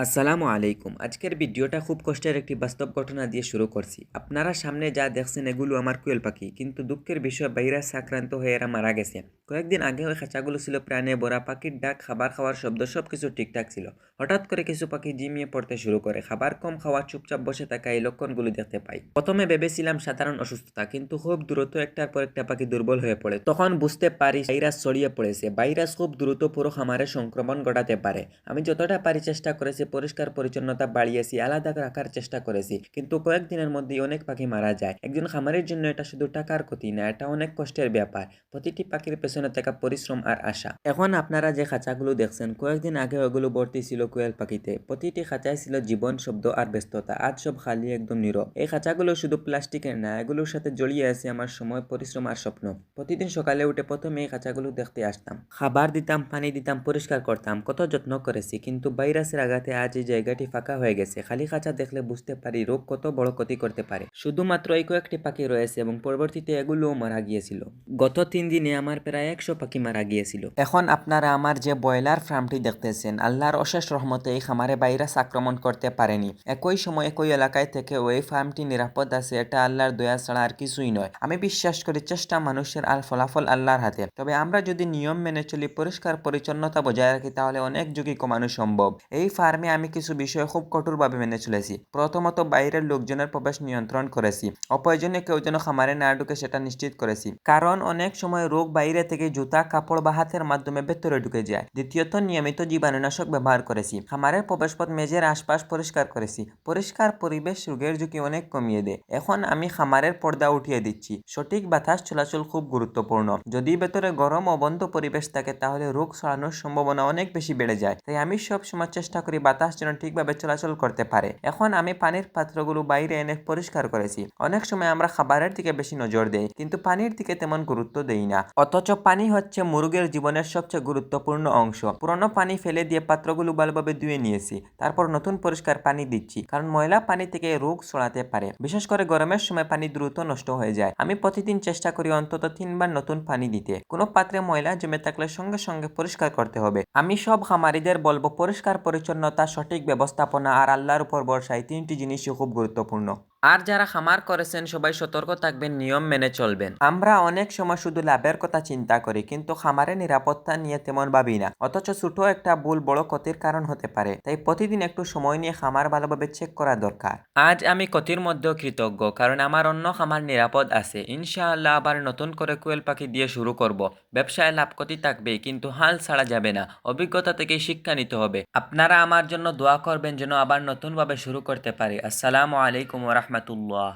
আসসালামু আলাইকুম। আজকের ভিডিওটা খুব কষ্টের একটি বাস্তব ঘটনা দিয়ে শুরু করছি। আপনারা সামনে যা দেখছেন এগুলো আমার কোয়েল পাখি, কিন্তু দুঃখের বিষয় ভাইরাস আক্রান্ত হয়ে এরা মারা গেছে। কয়েকদিন আগে ওই খাঁচাগুলো ছিল প্রাণে ভরা, পাখির ডাক, খাবার খাওয়ার শব্দ সবকিছু ঠিকঠাক ছিল। হঠাৎ করে কিছু পাখি ঝিমিয়ে পড়তে শুরু করে, খাবার কম খাওয়া, চুপচাপ বসে থাকা, এই লক্ষণগুলো দেখতে পাই। প্রথমে ভেবেছিলাম সাধারণ অসুস্থতা, কিন্তু খুব দ্রুত একটার পর একটা পাখি দুর্বল হয়ে পড়ে। তখন বুঝতে পারি ভাইরাস ছড়িয়ে পড়েছে। ভাইরাস খুব দ্রুত পুরো খামারে সংক্রমণ ঘটাতে পারে। আমি যতটা পারি চেষ্টা করেছি, পরিষ্কার পরিচ্ছন্নতা বাড়িয়েছি, আলাদা রাখার চেষ্টা করেছি, কিন্তু কয়েকদিনের মধ্যেই অনেক পাখি মারা যায়। একজন খামারের জন্য এটা শুধু টাকার ক্ষতি না, এটা অনেক কষ্টের ব্যাপার। প্রতিটি পাখির পেছনে থাকা পরিশ্রম আর আশা। এখন আপনারা যে খাঁচাগুলো দেখছেন, কয়েকদিন আগে ওগুলো ভর্তি ছিল কোয়েল পাখিতে। প্রতিটি খাঁচায় ছিল জীবন, শব্দ আর ব্যস্ততা। আজ সব খালি, একদম নীরব। এই খাঁচাগুলো শুধু প্লাস্টিকের না, এগুলোর সাথে জড়িয়ে আছে আমার সময়, পরিশ্রম আর স্বপ্ন। প্রতিদিন সকালে উঠে প্রথমে এই খাঁচাগুলো দেখতে আসতাম, খাবার দিতাম, পানি দিতাম, পরিষ্কার করতাম, কত যত্ন করেছি। কিন্তু ভাইরাসের আঘাতে আজ এই জায়গাটি ফাঁকা হয়ে গেছে। খালি খাঁচা দেখলে বুঝতে পারি রোগ কত বড় ক্ষতি করতে পারে। শুধুমাত্র এই কয়েকটি পাখি রয়েছে এবং পরবর্তীতে এগুলোও মারা গিয়েছিল। গত 3 দিনে আমার প্রায় 100 পাখি মারা গিয়েছিল। এখন আপনারা আমার যে ব্রয়লার ফার্মটি দেখতেছেন, আল্লাহর অশেষ রহমতে এই খামারে ভাইরাস আক্রমণ করতে পারেনি। একই সময় একই এলাকায় থেকে ওই ফার্মটি নিরাপদ আছে, এটা আল্লাহর দয়া ছাড়া আর কিছুই নয়। আমি বিশ্বাস করি চেষ্টা মানুষের আর ফলাফল আল্লাহর হাতে। তবে আমরা যদি নিয়ম মেনে চলি, পরিষ্কার পরিচ্ছন্নতা বজায় রাখি, তাহলে অনেক ঝুঁকি কমানো সম্ভব। এই ফার্মে আমি কিছু বিষয় খুব কঠোরভাবে মেনে চলেছি। প্রথমত, বাইরের লোকজনের প্রবেশ নিয়ন্ত্রণ করেছি। অপ্রয়োজনীয় কেউ যেন খামারে না ঢুকে সেটা নিশ্চিত করেছি, কারণ অনেক সময় রোগ বাইরে থেকে জুতা, কাপড় বা হাতের মাধ্যমে ভেতরে ঢুকে যায়। দ্বিতীয়ত, নিয়মিত জীবাণুনাশক ব্যবহার করেছি। খামারের প্রবেশপথ, মেঝের আশপাশ পরিষ্কার করেছি। পরিষ্কার পরিবেশ রোগের ঝুঁকি অনেক কমিয়ে দেয়। এখন আমি খামারের পর্দা উঠিয়ে দিচ্ছি। সঠিক বাতাস চলাচল খুব গুরুত্বপূর্ণ। যদি ভেতরে গরম ও বন্ধ পরিবেশ থাকে, তাহলে রোগ ছড়ানোর সম্ভাবনা অনেক বেশি বেড়ে যায়। তাই আমি সব সময় চেষ্টা করি বাতাস যেন ঠিকভাবে চলাচল করতে পারে। এখন আমি পানির পাত্রগুলো বাইরে এনে পরিষ্কার করেছি। অনেক সময় আমরা খাবারের দিকে বেশি নজর দেই, কিন্তু পানির দিকে তেমন গুরুত্ব দেই না। অথচ পানি হচ্ছে মুরগের জীবনের সবচেয়ে গুরুত্বপূর্ণ অংশ। পুরনো পানি ফেলে দিয়ে পাত্রগুলো ভালোভাবে ধুয়ে নিয়েছি। তারপর নতুন পরিষ্কার পানি দিচ্ছি, কারণ ময়লা পানি থেকে রোগ ছড়াতে পারে। বিশেষ করে গরমের সময় পানি দ্রুত নষ্ট হয়ে যায়। আমি প্রতিদিন চেষ্টা করি অন্তত 3 বার নতুন পানি দিতে। কোনো পাত্রে ময়লা জমে থাকলে সঙ্গে সঙ্গে পরিষ্কার করতে হবে। আমি সব খামারিদের বলবো, পরিষ্কার পরিচ্ছন্নতা, সঠিক ব্যবস্থাপনা আর আল্লাহর উপর ভরসা, এই 3টি জিনিসই খুব গুরুত্বপূর্ণ। আর যারা খামার করেছেন সবাই সতর্ক থাকবেন, নিয়ম মেনে চলবেন। আমরা অনেক সময় শুধু লাভের কথা চিন্তা করি, কিন্তু খামারের নিরাপত্তা নিয়ে তেমন ভাবি না। অথচ ছোট একটা ভুল বড় ক্ষতির কারণ হতে পারে। তাই প্রতিদিন একটু সময় নিয়ে খামার ভালোভাবে চেক করা দরকার। আজ আমি ক্ষতির মধ্যেও কৃতজ্ঞ, কারণ আমার অন্য খামার নিরাপদ আছে। ইনশাআল্লাহ আবার নতুন করে কোয়েল পাখি দিয়ে শুরু করব। ব্যবসায় লাভ ক্ষতি থাকবেই, কিন্তু হাল ছাড়া যাবে না। অভিজ্ঞতা থেকে শিক্ষা নিতে হবে। আপনারা আমার জন্য দোয়া করবেন যেন আবার নতুনভাবে শুরু করতে পারি। আসসালামু আলাইকুম ওয়া রাহমাতুল্লাহ।